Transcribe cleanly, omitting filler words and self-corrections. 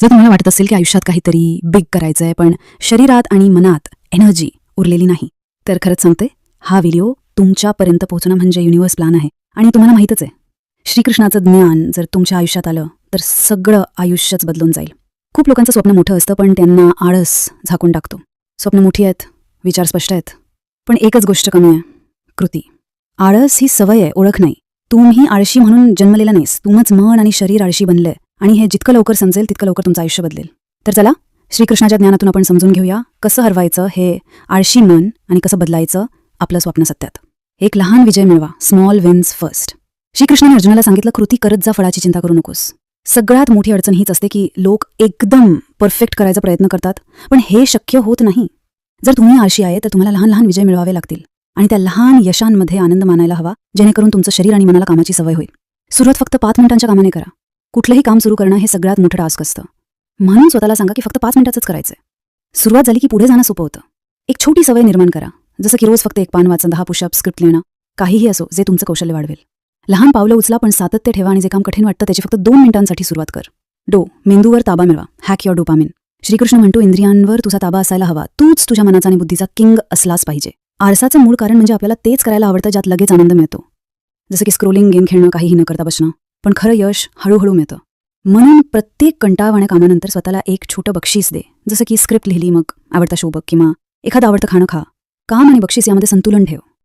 जर तुम्हाला वाटत असेल की आयुष्यात काहीतरी बिग करायचंय पण शरीरात आणि मनात एनर्जी उरलेली नाही, तर खरंच सांगते, हा व्हिडिओ तुमच्यापर्यंत पोहोचणं म्हणजे युनिव्हर्स प्लॅन आहे. आणि तुम्हाला माहीतच आहे, श्रीकृष्णाचं ज्ञान जर तुमच्या आयुष्यात आलं तर सगळं आयुष्यच बदलून जाईल. खूप लोकांचं स्वप्न मोठं असतं पण त्यांना आळस झाकून टाकतो. स्वप्न मोठी आहेत, विचार स्पष्ट आहेत, पण एकच गोष्ट कमी आहे, कृती. आळस ही सवय आहे, ओळख नाही. तुम्ही आळशी म्हणून जन्मलेला नाहीस, तुमच मन आणि शरीर आळशी बनलंय. आणि हे जितकं लवकर समजेल तितकं लवकर तुमचं आयुष्य बदलेल. तर चला, श्रीकृष्णाच्या ज्ञानातून आपण समजून घेऊया कसं हरवायचं हे आळशी मन आणि कसं बदलायचं आपलं स्वप्न सत्यात. एक लहान विजय मिळवा, स्मॉल विन्स फर्स्ट. श्रीकृष्णाने अर्जुनाला सांगितलं, कृती करत जा, फळाची चिंता करू नकोस. सगळ्यात मोठी अडचण हीच असते की लोक एकदम परफेक्ट करायचा प्रयत्न करतात, पण हे शक्य होत नाही. जर तुम्ही आळशी आहे तर तुम्हाला लहान लहान विजय मिळवावे लागतील आणि त्या लहान यशांमध्ये आनंद मानायला हवा, जेणेकरून तुमचं शरीर आणि मनाला कामाची सवय होईल. सुरुवात फक्त 5 मिनिटांच्या कामाने करा. कुठलंही काम सुरू करणं हे सगळ्यात मोठं टास्क असतं, म्हणून स्वतःला सांगा की फक्त 5 मिनिटाचंच करायचंय. सुरुवात झाली की पुढे जाणं सोपं होतं. एक छोटी सवय निर्माण करा, जसं की रोज फक्त 1 पान वाचन, 10 पुशअप, स्क्रिप्ट लिहिणं, काहीही असो जे तुमचं कौशल्य वाढवेल. लहान पावलं उचला पण सातत्य ठेवा आणि जे काम कठीण वाटतं त्याची फक्त 2 मिनिटांसाठी सुरुवात कर. मेंदूवर ताबा मिळवा, हॅक युअर डोपामिन. श्रीकृष्ण म्हणतो, इंद्रियांवर तुझा ताबा असायला हवा, तूच तुझ्या मनाचा आणि बुद्धीचा किंग असलाच पाहिजे. आळसाचं मूळ कारण म्हणजे आपल्याला तेच करायला आवडतं ज्यात लगेच आनंद मिळतो, जसं की स्क्रोलिंग, गेम खेळणं, काहीही न करता बसणं. पण खरं यश हळूहळू मिळतं. म्हणून प्रत्येक कंटाळवाण्या कामानंतर स्वतःला एक छोटं बक्षीस दे, जसं की स्क्रिप्ट लिहिली, मग आवडता शो बघ किंवा एखादं आवडतं खाणं खा. काम आणि बक्षीस यामध्ये संतुलन ठेव.